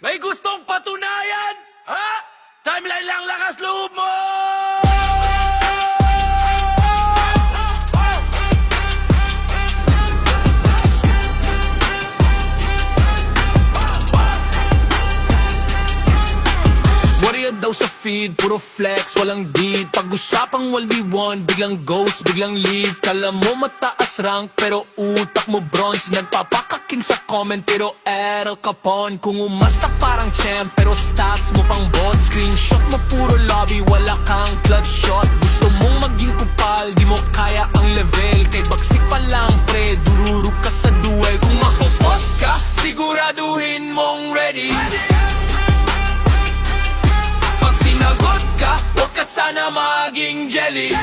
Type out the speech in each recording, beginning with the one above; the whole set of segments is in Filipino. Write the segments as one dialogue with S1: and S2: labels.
S1: May gustong patunayan? Ha? Timeline lang, lakas loob mo! Warrior daw sa feed, puro flex, walang deed. Pag-usapang 1v1, biglang ghost, biglang leave. Kala mo mataas rank, pero utak mo bronze. Nagpapakaking sa comment, pero Errol Capone. Kung umasta parang champ, pero stats mo pang bot. Screenshot mo puro lobby, wala kang clutch shot. Gusto mong maging kupal, di mo kaya ang level. Kay bagsik pa lang pre, dururog ka sa duel. Kung makopos ka, siguraduhin mong ready. Pag sinagot ka, huwag ka sana maging jelly.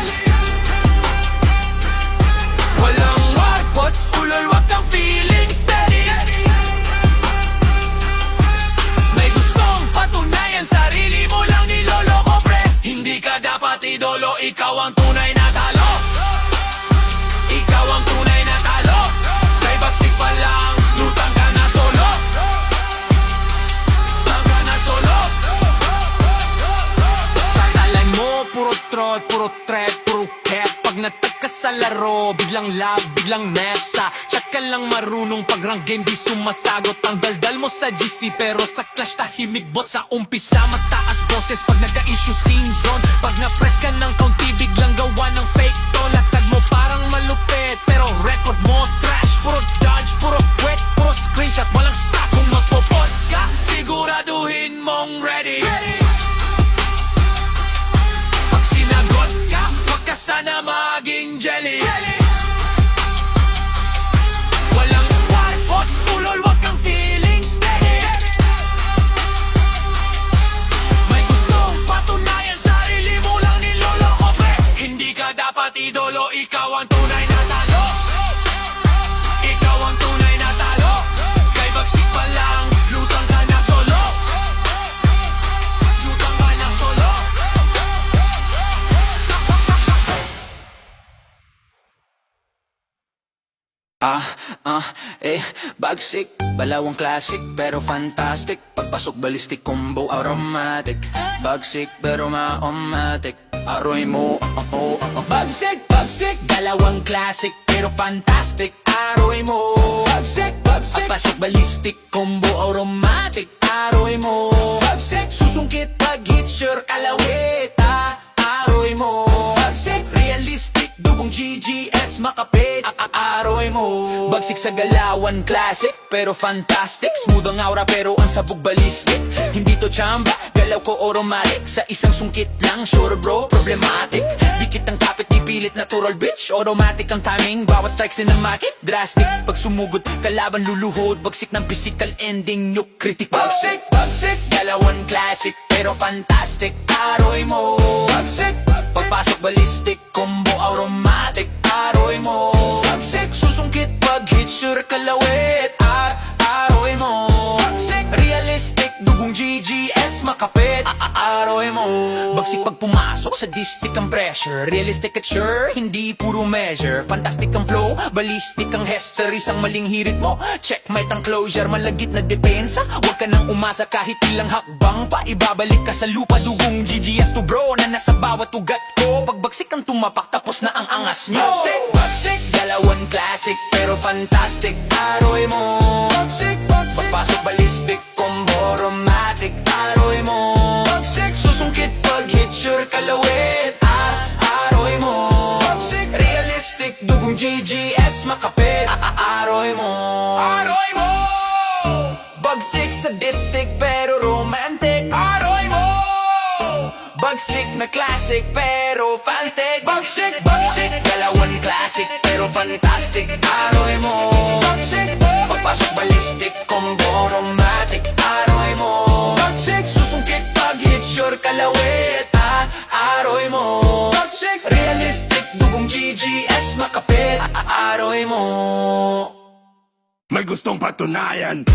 S1: Walang warpots, ulol, wag kang feeling steady. May gustong patunayan, sarili mo lang niloloko pre. Hindi ka dapat idolo, ikaw ang tunay na talo. Ikaw ang tunay na talo. Kay bagsik pa lang, lutang ka na solo. Lutang ka na solo. Katalan mo, puro troll, puro threat, puro cap. Pag natik ka sa laro, biglang lag, biglang nepsa. Chat ka lang marunong, pag rank game di sumasagot. Ang daldal mo sa GC, pero sa clash tahimik bot. Sa umpisa mataas boses, pag nagka-issue scene zone. Pag na-press ka ng county, biglang gawa ng fake to. Latag mo parang malupit, pero record mo trash. Puro dodge, puro wet, puro screenshot, walang stats. Kung magpo-post ka, siguraduhin mong ready. Pag sinagot ka, wag ka sana maging jelly. Walang warpots, ulol, wag kang feeling steady. May gustong patunayan, sarili mo lang niloloko pre. Hindi ka dapat idolo, ikaw ang tunay na talo. Ikaw ang tunay na talo. Kay bagsik pa lang, lutang ka na solo. Lutang ka na solo.
S2: Bagsik, balawang classic pero fantastic. Pagpasok ballistic combo automatic. Bagsik pero ma-omatic. Aroy mo, Bagsik, bagsik, dalawang classic pero fantastic. Aroy mo, bagsik, bagsik. Pagpasok ballistic combo automatic. Aroy mo, bagsik. Susungkit pag hit sure kalawit. Aroy mo, bagsik. Realistic, dugong GGS makapit. Aroy mo, bagsik sa galawan classic pero fantastic. Smooth ang aura pero ang sabog ballistic. Hindi to chamba, galaw ko automatic. Sa isang sungkit lang, sure bro, problematic. Dikit ang kapit, di pilit, natural bitch. Automatic ang timing, bawat strike cinematic. Drastic, pag sumugod, kalaban luluhod. Bagsik ng physical ending, nuke critic. Bagsik, bagsik, galawan classic pero fantastic. Aroy mo, bagsik. Pagpasok ballistic, combo automatic. Aroy mo, bagsik. Susungkit pag hit, sure kalawit. Aroy mo, bagsik. Realistic, dugong GGS makapit. Aroy mo, bagsik pag pumasok sa distic ang pressure. Realistic at sure, hindi puro measure. Fantastic ang flow, ballistic ang history. Sang maling hirit mo, checkmate ang closure. Malagit na depensa, huwag ka nang umasa kahit ilang hakbang pa. Ibabalik ka sa lupa, dugong GGS to bro na nasa bawat ugat ko. Pag bagsik ang tumapak, tapos na ang angas nyo. Bagsik, bagsik, dalawan classic pero fantastic. Aroy mo, bagsik, bagsik. Pagpasok ballistic, combo automatic. Aroy mo, bagsik. Susungkit pag hit, sure kalawit. Aroy mo, bagsik. Realistic, dugong GGS makapit. Aroy mo, aroy mo. Bagsik sa distic pero romantic. Aroy mo, bagsik na classic pero fantastic. Bagsik, bagsik, dalawan classic pero fantastic. Aroy mo, bagsik. Pagpasok ballistic, combo automatic. Aroy mo, bagsik. Susungkit pag hit, sure kalawit. Aroy mo, bagsik. Realistic, dugong GGS makapit. Aroy mo.
S3: May gustong patunayan.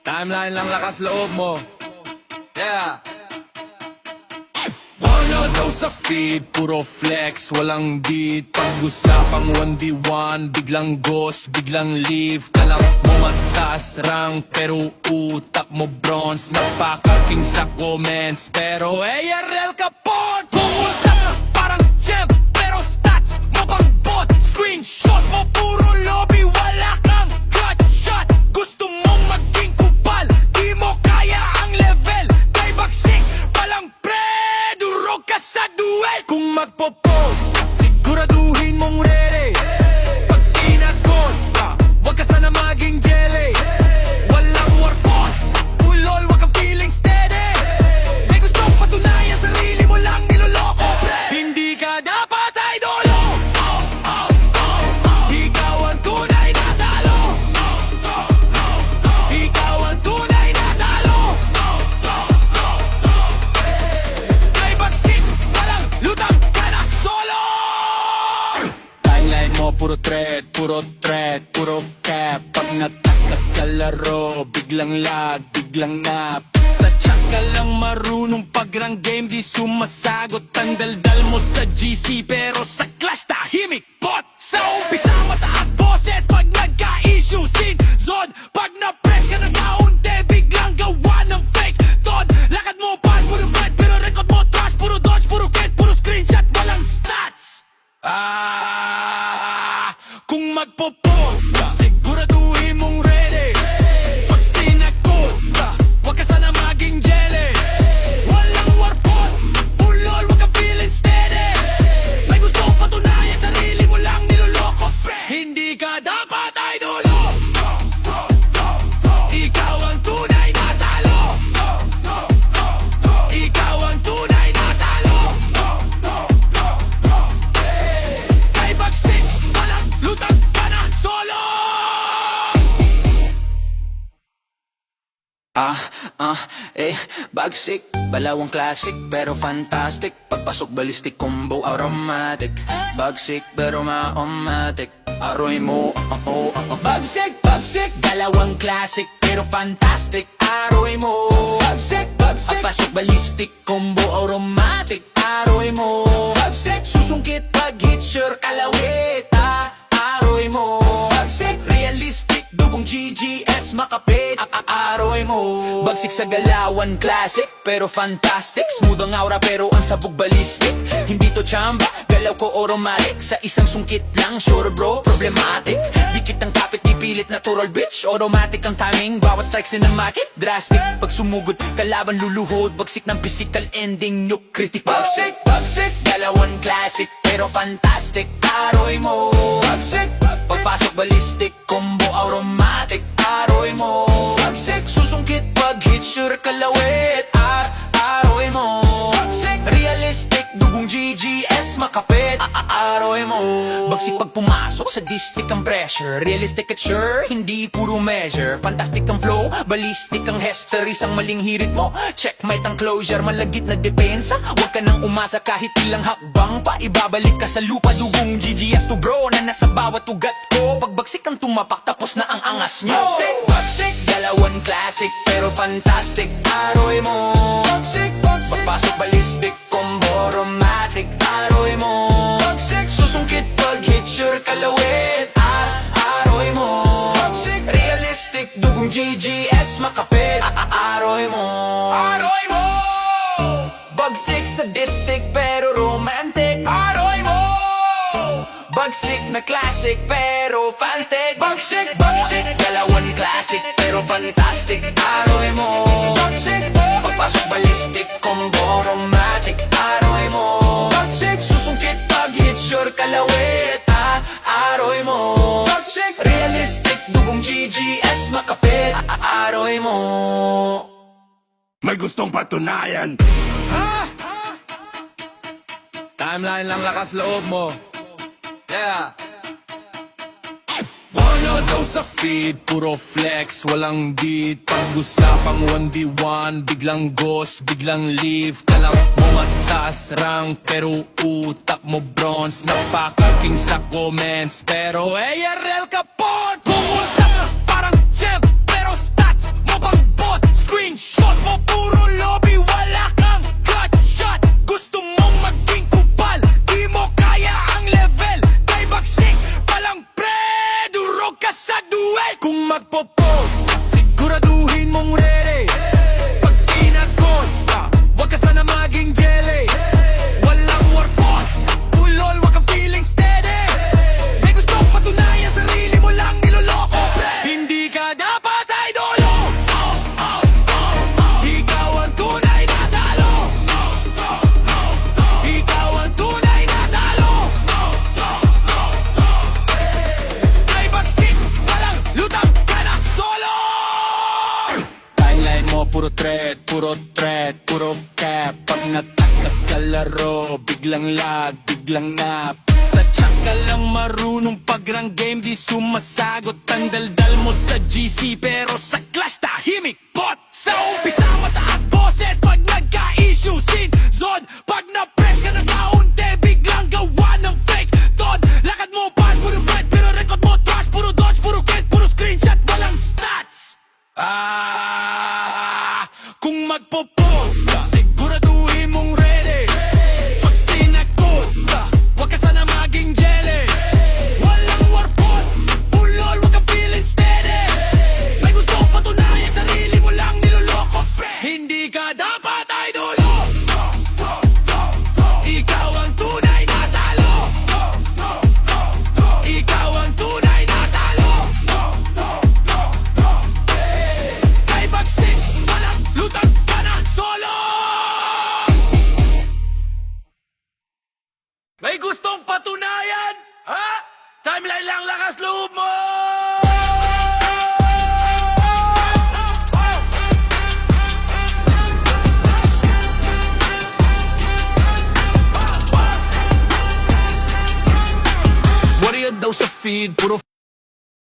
S1: Timeline lang, lakas loob mo. Yeah. Warrior daw sa feed, puro flex, walang beat. Pag-usapang 1v1, biglang ghost, biglang leave. Kala mo mataas rank pero utak mo bronze. Napaka-king sa comments pero ARL ka po. Pumunta parang champ pero stats mo pang bot. Screenshot mo puro lobby, wala kang gut shot. Gusto mong maging kupal, di mo kaya ang level. Kay bagsik palang pre, durog ka sa duel. Kung magpo-post, siguraduhin mong ready. Pag sinagot ka, wag ka sana maging jelly. Walang warpots, ulol, wag kang feeling steady. May gustong patunayan, sarili mo lang niloloko. Hindi ka dapat idolo. Ikaw ang tunay na talo. Ikaw ang tunay na talo. Kay bagsik, walang lutang ka na solo. Timeline mo puro threat, puro cap. Pag nataka sa laro, biglang lag, biglang nap. Sa chat ka lang marunong pag-rang game, di sumasagot. Ang daldal mo sa GC, pero sa clash tahimik bot. Sa umpisa mataas boses, pag nagka-issue sin zone. Pag na-press ka ng kaunti, biglang gawa ng fake ton. Lakad mo pan, puro bad, pero record mo trash. Puro dodge, puro kit, puro screenshot, walang stats. Kung magpo-post ka, siguraduhin mong ready. Pag sinagot ka, wag ka sana maging jelly. Walang warpots, ulol, wag kang feeling steady. May gusto patunayan, sarili mo lang niloloko, pre. Hindi ka dapat idolo. Ikaw ang tunay na talo. Ikaw ang tunay na talo. Kay bagsik, walang lutang ka na solo.
S2: Bagsik, balawang classic pero fantastic. Pagpasok ballistic combo automatic. Bagsik pero ma-omatic. Aroy mo, Bagsik, dalawang classic pero fantastic. Aroy mo, bagsik. Pagpasok ballistic combo automatic. Aroy mo, bagsik. Susungkit pag hit sure kalawit. Aroy mo, bagsik. Realistic, dugong GGS makapit. Aroy mo, bagsik sa galawan classic pero fantastic. Smooth ang aura pero ang sabog ballistic. Hindi to chamba, galaw ko automatic. Sa isang sungkit lang, sure bro, problematic. Dikit ang kapit, di pilit natural bitch. Automatic ang timing, bawat strikes cinematic. Drastic, pag sumugod, kalaban luluhod. Bagsik ng physical ending, nuke critical. Bagsik, galawan classic pero fantastic. Aroy mo, bagsik. Pagpasok ballistic, combo automatic. Aroy mo, bagsik. Susungkit pag hit sure kalawit. Aroy mo, bagsik. Realistic, dugong GGS makapit. Aroy mo, bagsik pag pumasok sa distic ang pressure. Realistic at sure, hindi puro measure. Fantastic ang flow, ballistic ang history. Ang maling hirit mo, checkmate ang closure. Malagit na depensa, huwag ka nang umasa kahit ilang hakbang pa. Ibabalik ka sa lupa, dugong GGS to bro na nasa bawat ugat ko. Pagbagsik ang tumapak, tapos na ang angas nyo. Bagsik, dalawan classic pero fantastic. Aroy mo, bagsik. Pagpasok ballistic, combo automatic. Aroy mo, bagsik. Susungkit pag hit sure kalawit. Aroy mo, bagsik. Realistic, dugong GGS makapit. Aroy mo, bagsik sa distic pero romantic. Aroy mo, bagsik na classic pero fantastic. Bagsik, dalawan classic pero fantastic. Aroy mo, bagsik. Pagpasok ballistic, combo automatic. Aroy mo, bagsik. Susungkit pag hit sure kalawit. Aroy mo, bagsik. Realistic, dugong GGS makapit. Aroy mo.
S3: May gustong patunayan.
S1: Timeline lang, lakas loob mo. Yeah. Wanna daw sa feed, puro flex, walang beat. Pag-usapang 1v1, biglang ghost, biglang leave. Kala mo mataas rank, pero utak mo bronze. Napaka-king sa comments, pero ARL ka po. Pumunta parang champ, pero stats mo pang bot. Screenshot mo puro lobby, wala kang gut shot. Gusto mong maging kupal, di mo kaya ang level. Kay bagsik palang pre, durog ka sa duel. Kung magpo puro threat, puro cap. Pag nataka sa laro, biglang lag, biglang nap. Sa chat ka lang marunong pagrang game, di sumasagot ang daldal mo sa GC. Pero sa clash tahimik, bot. Sa umpisa mataas boses pag nagka-issue. Sin zone, pag na-press ka ng kaunti, biglang gawa ng fake Don, lakad mo pan, puro bread, pero record mo trash. Puro dodge, puro kent, puro screenshot, walang stats. Kung magpo-post ka, siguraduhin mong ready. Pag sinakot ka, wag ka sana maging jelly. Walang warpots, ulol, wag ka feeling steady. May gusto patunayan, sarili mo lang niloloko, pre. Hindi ka dapat idolo. Ikaw ang tunay na talo. Ikaw ang tunay na talo. Kay bagsik, walang lutang ka na solo. May gustong patunayan? Ha? Timeline lang, lakas loob mo! Warrior daw sa feed, puro